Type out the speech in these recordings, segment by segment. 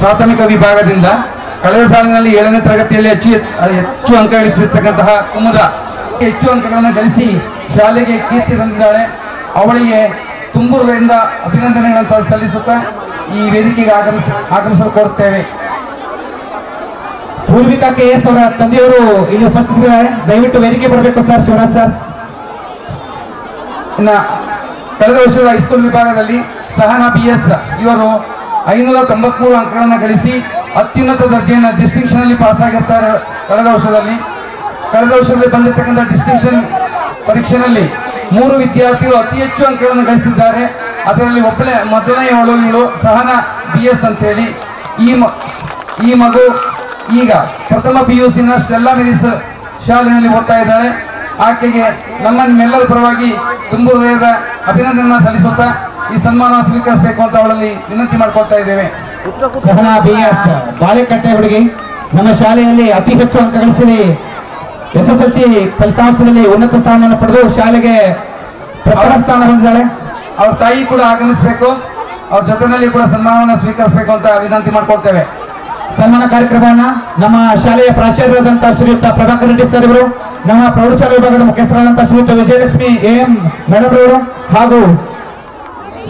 ಪ್ರಾಥಮಿಕ ವಿಭಾಗದಿಂದ ಕಳೆದ ಸಾಲಿನಲ್ಲಿ 7ನೇ ತರಗತಿಯಲ್ಲಿ ಹೆಚ್ಚು ಅಂಕ ಗಳಿಸಿರ್ತಕ್ಕಂತಹ ಕುಮುದ ಹೆಚ್ಚು ಅಂಕಗಳನ್ನು ಗಳಿಸಿ ಶಾಲೆಗೆ ಕೀರ್ತಿ ತಂದಿದ್ದಾಳೆ. ಅವಳಿಗೆ ತುಂಬೂರಿನಿಂದ ಅಭಿನಂದನೆಗಳನ್ನು ಸಲ್ಲಿಸುತ್ತಾ ಈ ವೇದಿಕೆಗೆ ಆಗಮಿಸಲು ಕೋರುತ್ತೇವೆ. ಪೂರ್ವಿಕಾ KS ಅವರ ತಂದೆಯವರು ಇಲ್ಲಿ ಉಪಸ್ಥಿತರಿದ್ದಾರೆ. ದಯವಿಟ್ಟು ವೇದಿಕೆ ಬರಬೇಕು ಸರ್. ಶಿವರಾಜ್ ಸರ್. ಇನ್ನು ಕಳೆದ ವರ್ಷದ ಹೈಸ್ಕೂಲ್ ವಿಭಾಗದಲ್ಲಿ ಸಹನಾ BS ಇವರು 593 ಅಂಕಗಳನ್ನು ಗಳಿಸಿ ಅತ್ಯುನ್ನತ ದರ್ಜೆಯನ್ನು ಡಿಸ್ಟಿಂಕ್ಷನ್ ಅಲ್ಲಿ ಪಾಸ್ ಆಗಿರ್ತಾರೆ. ಕಳೆದ ವರ್ಷದಲ್ಲಿ ಬಂದಿರತಕ್ಕಂಥ ಡಿಸ್ಟಿಂಕ್ಷನ್ ಪರೀಕ್ಷೆಯಲ್ಲಿ 3 ವಿದ್ಯಾರ್ಥಿಗಳು ಅತಿ ಹೆಚ್ಚು ಅಂಕಗಳನ್ನು ಗಳಿಸಿದ್ದಾರೆ. ಅದರಲ್ಲಿ ಮೊದಲನೆಯವಳು ಇವಳು ಸಹನಾ BS ಅಂತೇಳಿ. ಈ ಮಗು ಈಗ ಪ್ರಥಮ PUCನ ಸ್ಟೆಲ್ಲಾ ಮೆರಿಸ್ ಶಾಲೆಯಲ್ಲಿ ಓದ್ತಾ ಇದ್ದಾಳೆ. ಆಕೆಗೆ ನಮ್ಮೆಲ್ಲರ ಪರವಾಗಿ ತುಂಬು ಹೃದಯದ ಅಭಿನಂದನೆ ಸಲ್ಲಿಸುತ್ತಾ ಈ ಸನ್ಮಾನ ಸ್ವೀಕರಿಸಬೇಕು ಅಂತ ಅವಳಲ್ಲಿ ವಿನಂತಿ ಮಾಡ್ಕೊಳ್ತಾ ಇದ್ದೇವೆ. ಸಹನಾ BS ಬಾಳೆಕಟ್ಟೆ ಹುಡುಗಿ ನಮ್ಮ ಶಾಲೆಯಲ್ಲಿ ಅತಿ ಹೆಚ್ಚು ಅಂಕ ಗಳಿಸಿ SSLC ಫಲಿತಾಂಶದಲ್ಲಿ ಉನ್ನತ ಸ್ಥಾನವನ್ನು ಪಡೆದು ಶಾಲೆಗೆ ಪ್ರಥಮ ಸ್ಥಾನ ಹೊಂದಿದ್ದಾಳೆ. ಅವ್ರ ತಾಯಿ ಕೂಡ ಆಗಮಿಸಬೇಕು, ಅವ್ರ ಜೊತೆಯಲ್ಲಿ ಕೂಡ ಸನ್ಮಾನವನ್ನು ಸ್ವೀಕರಿಸಬೇಕು ಅಂತ ವಿನಂತಿ ಮಾಡ್ಕೊಳ್ತೇವೆ. ಸನ್ಮಾನ ಕಾರ್ಯಕ್ರಮವನ್ನ ನಮ್ಮ ಶಾಲೆಯ ಪ್ರಾಚಾರ್ಯರಾದಂತಹ ಶ್ರೀಯುತ ಪ್ರಭಾಕರ್ ರೆಡ್ಡಿ ಸರ್ ಇವರು, ನಮ್ಮ ಪ್ರೌಢಶಾಲಾ ವಿಭಾಗದ ಮುಖ್ಯಸ್ಥರಾದಂತಹ ಶ್ರೀಯುತ ವಿಜಯಲಕ್ಷ್ಮಿ AM ಮೇಡಮ್ ಅವರು, ಹಾಗೂ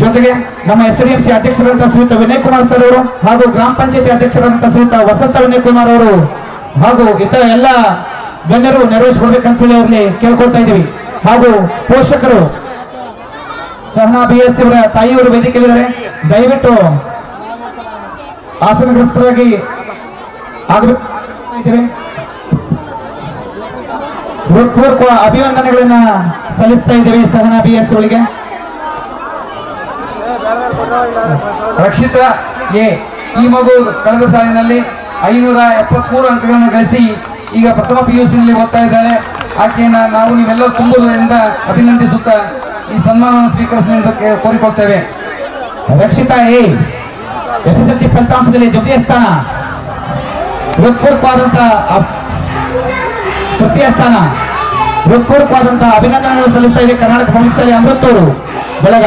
ಜೊತೆಗೆ ನಮ್ಮ SDMC ಅಧ್ಯಕ್ಷರಾದಂತಹ ಶ್ರೀಯುತ ವಿನಯ್ ಕುಮಾರ್ ಸರ್ ಅವರು, ಹಾಗೂ ಗ್ರಾಮ ಪಂಚಾಯತಿ ಅಧ್ಯಕ್ಷರಾದಂತಹ ಶ್ರೀಯುತ ವಸಂತ ವಿನಯ್ ಕುಮಾರ್ ಅವರು, ಹಾಗೂ ಇತರ ಎಲ್ಲ ಗಣ್ಯರು ನೆರವೇರಿಸಿಕೊಡ್ಬೇಕಂತ ಹೇಳಿ ಅವರಲ್ಲಿ ಕೇಳ್ಕೊಳ್ತಾ ಇದ್ದೀವಿ. ಹಾಗೂ ಪೋಷಕರು ಸಹನಾ BS ಅವರ ತಾಯಿಯವರು ವೇದಿಕೆಯಲ್ಲಿದ್ದಾರೆ. ದಯವಿಟ್ಟು ಆಸನಗ್ರಸ್ತರಾಗಿ ಆಗಬೇಕು. ಹೃತ್ಪೂರ್ವಕ ಅಭಿನಂದನೆಗಳನ್ನ ಸಲ್ಲಿಸ್ತಾ ಇದ್ದೇವೆ ಸಹನಾ BS ಅವರಿಗೆ. ರಕ್ಷಿತಾ ಈ ಮಗು ಕಳೆದ ಸಾಲಿನಲ್ಲಿ 573 ಅಂಕಗಳನ್ನು ಗಳಿಸಿ ಈಗ ಪ್ರಥಮ PUCನಲ್ಲಿ ಓದ್ತಾ ಇದ್ದಾಳೆ. ಆಕೆಯನ್ನ ನಾವು ನೀವೆಲ್ಲರೂ ತುಂಬುವುದರಿಂದ ಅಭಿನಂದಿಸುತ್ತಾ ಈ ಸನ್ಮಾನವನ್ನು ಸ್ವೀಕರಿಸಲಿ ಎಂದು ಕೋರಿಕೊಳ್ತೇವೆ. ರಕ್ಷಿತಾ SSLC ಫಲಿತಾಂಶದಲ್ಲಿ ದ್ವಿತೀಯ ಸ್ಥಾನ, ಹೃತ್ಪೂರ್ವಕವಾದಂತಹ ತೃತೀಯ ಸ್ಥಾನ, ಹೃತ್ಪೂರ್ವಕವಾದಂತಹ ಅಭಿನಂದನೆಗಳನ್ನು ಸಲ್ಲಿಸ್ತಾ ಇದೆ ಕರ್ನಾಟಕ ಪಬ್ಲಿಕ್ ಶಾಲೆ ಅಮೃತೂರು ಬೆಳಗ.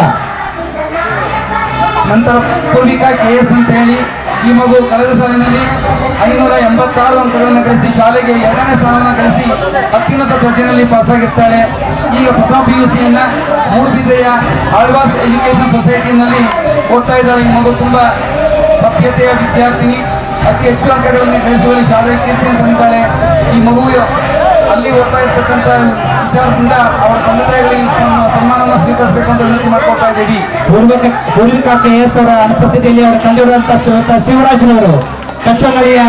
ನಂತರ ಪೂರ್ವಿಕಾ KS ಅಂತ ಹೇಳಿ ಈ ಮಗು ಕಳೆದ ಸಾಲಿನಲ್ಲಿ 586 ಅಂಕಗಳನ್ನು ಗಳಿಸಿ ಶಾಲೆಗೆ 2ನೇ ಸ್ಥಾನವನ್ನು ಗಳಿಸಿ ಅತ್ಯುನ್ನತ ದರ್ಜೆಯಲ್ಲಿ ಪಾಸಾಗಿರ್ತಾಳೆ. ಈಗ ಪ್ರಥಮ PUCಯನ್ನ ಮೂಡುಬಿದ್ರೆಯ ಆಳ್ವಾಸ್ ಎಜುಕೇಶನ್ ಸೊಸೈಟಿನಲ್ಲಿ ಓದ್ತಾ ಇದ್ದಾಳೆ. ಈ ಮಗು ತುಂಬಾ ಸಭ್ಯತೆಯ ವಿದ್ಯಾರ್ಥಿನಿ, ಅತಿ ಹೆಚ್ಚು ಅಂಕಗಳನ್ನು ಗಳಿಸುವಲ್ಲಿ ಶಾಲೆಗೆ ಕೀರ್ತಿಯನ್ನು ತಂದಿದ್ದಾಳೆ. ಈ ಮಗು ಅಲ್ಲಿ ಓದ್ತಾ ಇರ್ತಕ್ಕಂಥ ವಿಚಾರದಿಂದ ಅವರ ತಂದೆ ತಾಯಿಗಳಿಗೆ ಸನ್ಮಾನವನ್ನು ಸ್ವೀಕರಿಸಬೇಕು ಅಂತ ವಿನಂತಿ ಮಾಡ್ಕೊಳ್ತಾ ಇದ್ದೀವಿ. ಪೂರ್ವಿಕಾ KS ಅವರ ಅನುಪಸ್ಥಿತಿಯಲ್ಲಿ ಅವರ ತಂದೆಯವರಂತಹ ಶಿವರಾಜ್ನವರು ಕಚ್ಚೋಳಿಯ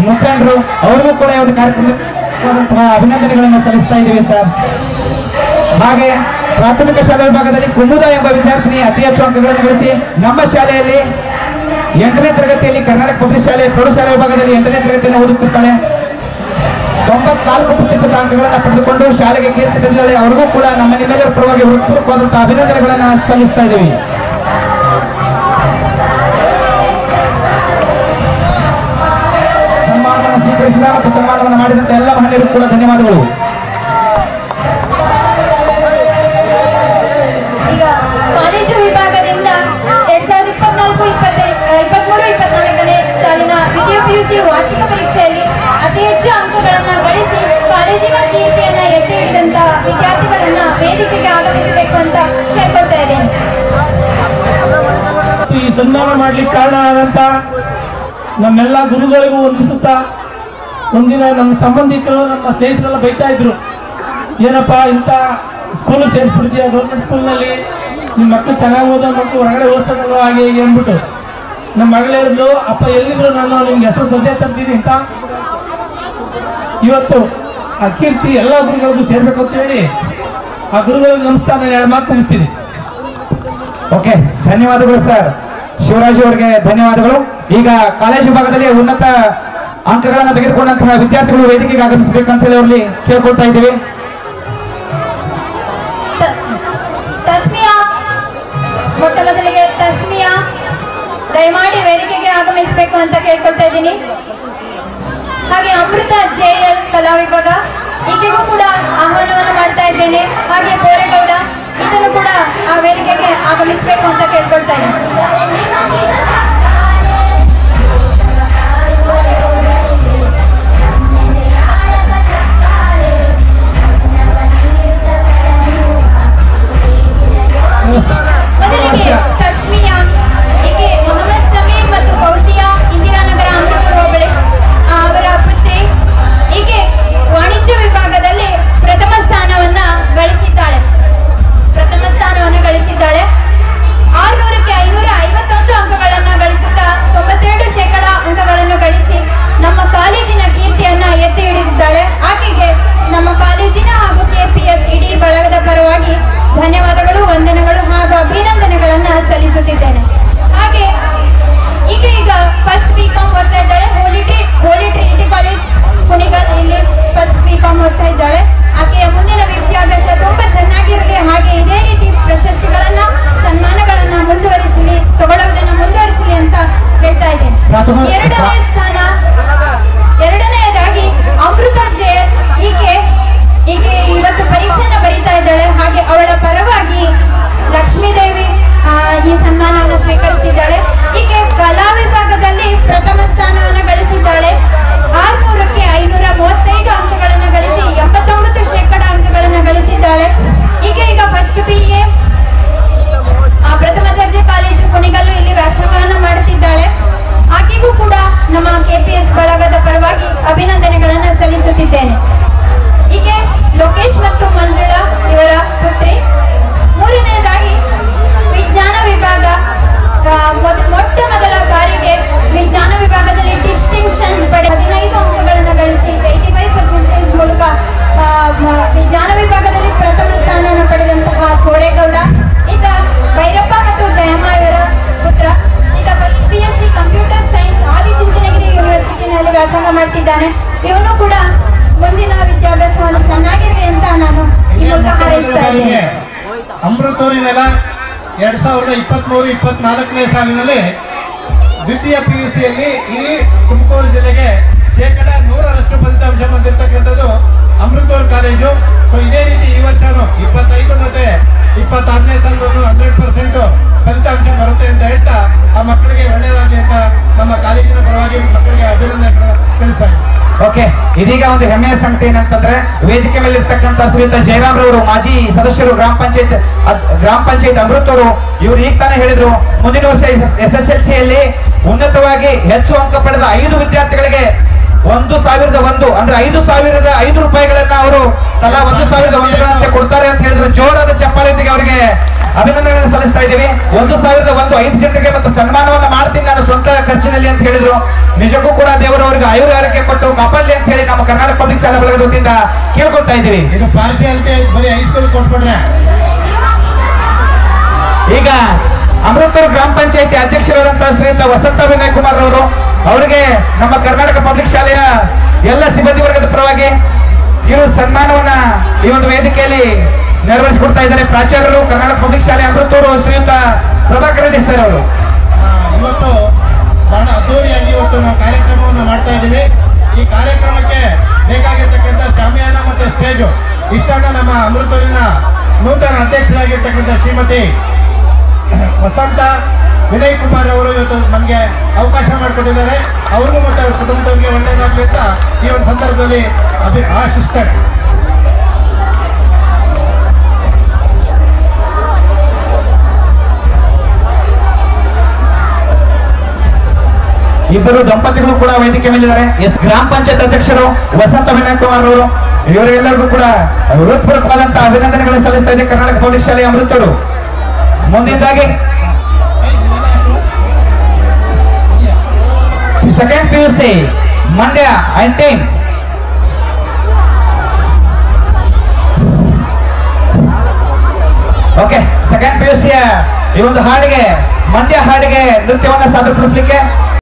ಮುಖಂಡರು, ಅವರಿಗೂ ಕೂಡ ಒಂದು ಕಾರ್ಯಕ್ರಮದಂತಹ ಅಭಿನಂದನೆಗಳನ್ನು ಸಲ್ಲಿಸ್ತಾ ಇದ್ದೀವಿ ಸರ್. ಹಾಗೆ ಪ್ರಾಥಮಿಕ ಶಾಲಾ ವಿಭಾಗದಲ್ಲಿ ಕುಮುದ ಎಂಬ ವಿದ್ಯಾರ್ಥಿನಿ ಅತಿ ಹೆಚ್ಚು ಅಂಕಗಳನ್ನು ಗಳಿಸಿ ನಮ್ಮ ಶಾಲೆಯಲ್ಲಿ 8ನೇ ತರಗತಿಯಲ್ಲಿ ಕರ್ನಾಟಕ ಪಬ್ಲಿಕ್ ಶಾಲೆ ಪ್ರೌಢಶಾಲಾ ವಿಭಾಗದಲ್ಲಿ 8ನೇ ತರಗತಿಯನ್ನು ಓದುತ್ತಿದ್ದಾಳೆ. 94% ಅಂಕಗಳನ್ನು ಪಡೆದುಕೊಂಡು ಶಾಲೆಗೆ ಕೀರ್ತಿ ತಂದಿದ್ದಾಳೆ. ಅವರಿಗೂ ಕೂಡ ನಮ್ಮ ನಿಮ್ಮೆಲ್ಲರ ಪರವಾಗಿ ಹೃತ್ಪೂರ್ವಕವಾದಂತಹ ಅಭಿನಂದನೆಗಳನ್ನು ಸಲ್ಲಿಸ್ತಾ ಇದ್ದೀವಿ. ಸನ್ಮಾನವನ್ನು ಸ್ವೀಕರಿಸಿದ ಮತ್ತು ಸನ್ಮಾನವನ್ನು ಮಾಡಿದಂತ ಎಲ್ಲ ಮಹಿಳೆಯರು ಕೂಡ ಧನ್ಯವಾದಗಳು. ಈಗ ಕಾಲೇಜು ವಿಭಾಗದಿಂದ 2023-24ನೇ ಸಾಲಿನ ದ್ವಿತೀಯ PUC ವಾರ್ಷಿಕ ಪರೀಕ್ಷೆಯಲ್ಲಿ ಅತಿ ಹೆಚ್ಚು ಅಂಕಗಳನ್ನು ಗಳಿಸಿ ಕಾಲೇಜಿನ ಕೀರ್ತಿಯನ್ನ ಎತ್ತಿ ಹಿಡಿದಂತಹ ವಿದ್ಯಾರ್ಥಿಗಳನ್ನ ವೇದಿಕೆಗೆ ಆಗಮಿಸಬೇಕು ಅಂತ ಕೇಳ್ಕೊಳ್ತಾ ಇದ್ದೇನೆ. ಈ ಸನ್ಮಾನ ಮಾಡ್ಲಿಕ್ಕೆ ಕಾರಣ ಆದಂತ ನಮ್ಮೆಲ್ಲ ಗುರುಗಳಿಗೂ ವಂದಿಸುತ್ತಾ, ಒಂದಿನ ನಮ್ಮ ಸಂಬಂಧಿಕರು ನಮ್ಮ ಸ್ನೇಹಿತರೆಲ್ಲ ಬೈತಾ ಇದ್ರು, ಏನಪ್ಪ ಇಂಥ ಸ್ಕೂಲ್ ಸೇರಿಸ್ಬಿಡ್ತೀಯ, ಗೌರ್ಮೆಂಟ್ ಸ್ಕೂಲ್ನಲ್ಲಿ ನಿಮ್ಮ ಮಕ್ಕಳು ಚೆನ್ನಾಗಿ ಓದೋ ಮಕ್ಕಳು ಹೊರಗಡೆ ಓದಿಸೋದಲ್ಲ ಹಾಗೆ ಹೀಗೆ ಅಂದ್ಬಿಟ್ಟು. ನಮ್ಮ ಮಗಳು ಹೇಳಿದ್ಲು, ಅಪ್ಪ ಎಲ್ಲಿದ್ರು ನಾನು ನಿಮ್ಗೆ ಹೆಸರು ತಂದೆ ತರ್ತೀನಿ ಅಂತ. ಇವತ್ತು ಆ ಕೀರ್ತಿ ಎಲ್ಲ ಗುರುಗಳಿಗೂ ಸೇರ್ಬೇಕು ಅಂತ ಹೇಳಿ ಆ ಗುರುಗಳಿಗೆ ನಮಸ್ಕಾರ 2 ಮಾತು ಮುಗಿಸ್ತೀನಿ. ಓಕೆ, ಧನ್ಯವಾದಗಳು ಸರ್. ಶಿವರಾಜ್ ಅವರಿಗೆ ಧನ್ಯವಾದಗಳು. ಈಗ ಕಾಲೇಜು ವಿಭಾಗದಲ್ಲಿ ಉನ್ನತ ಅಂಕಗಳನ್ನು ತೆಗೆದುಕೊಂಡಂತಹ ವಿದ್ಯಾರ್ಥಿಗಳು ವೇದಿಕೆಗೆ ಆಗಮಿಸಬೇಕಂತ ಹೇಳಿ ಅವರಲ್ಲಿ ಕೇಳ್ಕೊಳ್ತಾ ಇದ್ದೀವಿ. ತಸ್ಮಿಯಾ, ಮೊಟ್ಟ ಮೊದಲಿಗೆ ತಸ್ಮಿಯಾ ದಯಮಾಡಿ ವೇದಿಕೆಗೆ ಆಗಮಿಸಬೇಕು ಅಂತ ಕೇಳ್ಕೊಳ್ತಾ ಇದ್ದೀನಿ. ಹಾಗೆ ಅಮೃತ JL ಕಲಾ ವಿಭಾಗ, ಈಕೆಗೂ ಕೂಡ ಆಹ್ವಾನವನ್ನು ಮಾಡ್ತಾ ಇದ್ದೇನೆ. ಹಾಗೆ ಬೋರೇಗೌಡ, ಇದನ್ನು ಕೂಡ ಆ ವೇದಿಕೆಗೆ ಆಗಮಿಸಬೇಕು ಅಂತ ಕೇಳ್ಕೊಳ್ತಾ ಇದ್ದೀನಿ. ಬಂದಿದ್ದಾನೆ. ಇವನು ಕೂಡ ಮುಂದಿನ ವಿದ್ಯಾಭ್ಯಾಸವನ್ನು ಚೆನ್ನಾಗಿರಲಿ ಅಂತ ನಾನು ಈ ಮೂಲಕ ಹಾರೈಸ್ತಾ ಇದ್ದೇನೆ. ಅಮೃತೂರಿನೆಲ್ಲ 2023-24ನೇ ಸಾಲಿನಲ್ಲಿ ದ್ವಿತೀಯ PUCಯಲ್ಲಿ ಈ ತುಮಕೂರು ಜಿಲ್ಲೆಗೆ 100% ಫಲಿತಾಂಶ ಬಂದಿರತಕ್ಕಂಥದ್ದು ಅಮೃತೂರು ಕಾಲೇಜು. ಸೊ ಇದೇ ರೀತಿ ಈ ವರ್ಷನೂ 25 ಮತ್ತೆ 26ನೇ ಸಾಲದಲ್ಲೂ 100% ಫಲಿತಾಂಶ ಬರುತ್ತೆ ಅಂತ ಹೇಳ್ತಾ ಆ ಮಕ್ಕಳಿಗೆ ಒಳ್ಳೆಯದಾಗಲಿ ಅಂತ ನಮ್ಮ ಕಾಲೇಜಿನ ಪರವಾಗಿ ಮಕ್ಕಳಿಗೆ ಅಭಿನಂದನೆ ತಿಳಿಸ್ತಾ ಇದ್ದೀನಿ. ಓಕೆ, ಇದೀಗ ಒಂದು ಹೆಮ್ಮೆಯ ಸಂಗತಿ ಏನಂತಂದ್ರೆ ವೇದಿಕೆ ಮೇಲೆ ಇರ್ತಕ್ಕಂಥ ಶ್ರೀಯುತ ಜಯರಾಮ್ ರವರು ಮಾಜಿ ಸದಸ್ಯರು ಗ್ರಾಮ ಪಂಚಾಯತ್ ಅಮೃತವರು. ಇವರು ಈಗ ತಾನೇ ಹೇಳಿದ್ರು ಮುಂದಿನ ವರ್ಷ SSLCಯಲ್ಲಿ ಉನ್ನತವಾಗಿ ಹೆಚ್ಚು ಅಂಕ ಪಡೆದ 5 ವಿದ್ಯಾರ್ಥಿಗಳಿಗೆ 1,001 ಅಂದ್ರೆ 5,005 ರೂಪಾಯಿಗಳನ್ನ ಅವರು ತಲಾ 1,001 ಕೊಡ್ತಾರೆ ಅಂತ ಹೇಳಿದ್ರು. ಜೋರಾದ ಚಪ್ಪಾಳೆಯೊಂದಿಗೆ ಅವರಿಗೆ ಅಭಿನಂದನೆಗಳನ್ನು ಸಲ್ಲಿಸ್ತಾ ಇದ್ದೀವಿ. 1,001 5 ಜನರಿಗೆ ಮತ್ತು ಸನ್ಮಾನವನ್ನ ಮಾಡ್ತೀನಿ ನಾನು ಸ್ವಂತ ಖರ್ಚಿನಲ್ಲಿ ಅಂತ ಹೇಳಿದ್ರು. ನಿಜಕ್ಕೂ ಕೂಡ ದೇವರು ಅವರಿಗೆ ಆಯುರ್ವೇದಕ್ಕೆ ಕೊಟ್ಟು ಕಾಪಾಡಲಿ ಅಂತ ಹೇಳಿ ನಮ್ಮ ಕರ್ನಾಟಕ ಪಬ್ಲಿಕ್ ಶಾಲಾ ಬಳಗದ ವತಿಯಿಂದ ಕೇಳ್ಕೊಳ್ತಾ ಇದ್ದೀವಿ. ಇದು ಪಾರ್ಶಿಯಾಲಿಟಿ ಬರೀ ಹೈಸ್ಕೂಲ್ ಕೊಟ್ಬಿಟ್ರೆ. ಈಗ ಅಮೃತೂರು ಗ್ರಾಮ ಪಂಚಾಯತಿ ಅಧ್ಯಕ್ಷರಾದಂತಹ ಶ್ರೀಯುತ ವಸಂತ ವಿನಯ್ ಕುಮಾರ್ ಅವರು ಅವರಿಗೆ ನಮ್ಮ ಕರ್ನಾಟಕ ಪಬ್ಲಿಕ್ ಶಾಲೆಯ ಎಲ್ಲ ಸಿಬ್ಬಂದಿ ವರ್ಗದ ಪರವಾಗಿ ಇವರು ಸನ್ಮಾನವನ್ನ ಈ ಒಂದು ವೇದಿಕೆಯಲ್ಲಿ ನೆರವೇರಿಸಿಕೊಡ್ತಾ ಇದ್ದಾರೆ. ಪ್ರಾಚಾರ್ಯರು ಕರ್ನಾಟಕ ಪಬ್ಲಿಕ್ ಶಾಲೆ ಅಮೃತೂರು ಶ್ರೀಯುತ ಪ್ರಭಾಕರ್ ರೆಡ್ಡಿ ಸರ್ ಅವರು. ಇವತ್ತು ಬಹಳ ಅದ್ದೂರಿಯಾಗಿ ಇವತ್ತು ನಾವು ಕಾರ್ಯಕ್ರಮವನ್ನು ಮಾಡ್ತಾ ಇದ್ದೀವಿ. ಈ ಕಾರ್ಯಕ್ರಮಕ್ಕೆ ಬೇಕಾಗಿರ್ತಕ್ಕಂಥ ಶಾಮಿಯಾನ ಮತ್ತು ಸ್ಟೇಜು ಇಷ್ಟನ್ನ ನಮ್ಮ ಅಮೃತೂರಿನ ನೂತನ ಅಧ್ಯಕ್ಷರಾಗಿರ್ತಕ್ಕಂಥ ಶ್ರೀಮತಿ ವಸಂತ ವಿನಯ್ ಕುಮಾರ್ ಅವರು ಇವತ್ತು ನಮಗೆ ಅವಕಾಶ ಮಾಡಿಕೊಟ್ಟಿದ್ದಾರೆ. ಅವ್ರಿಗೂ ಮತ್ತು ಅವ್ರ ಕುಟುಂಬದವರಿಗೆ ಒಳ್ಳೆಯದಾಗಲಿ ಅಂತ ಈ ಒಂದು ಸಂದರ್ಭದಲ್ಲಿ ಆಶಿಸ್ತಾರೆ. ಇಬ್ಬರು ದಂಪತಿಗಳು ಕೂಡ ವೇದಿಕೆ ಮೇಲಿದ್ದಾರೆ. ಗ್ರಾಮ ಪಂಚಾಯತ್ ಅಧ್ಯಕ್ಷರು ವಸಂತ ವಿನಯ್ ಕುಮಾರ್ ಅವರು. ಇವರಿಗೆಲ್ಲರಿಗೂ ಕೂಡ ಹೃತ್ಪೂರ್ವಕವಾದಂತಹ ಅಭಿನಂದನೆಗಳನ್ನು ಸಲ್ಲಿಸ್ತಾ ಇದೆ ಕರ್ನಾಟಕ ಪಬ್ಲಿಕ್ ಶಾಲೆ ಅಮೃತೂರು. ಮುಂದಿನದಾಗಿ second PUC Mandya and team. Okay, second PUC ಈ ಒಂದು ಹಾಡಿಗೆ ಮಂಡ್ಯ ಹಾಡಿಗೆ ನೃತ್ಯವನ್ನ ಸಾದರಪಡಿಸಲಿಕ್ಕೆ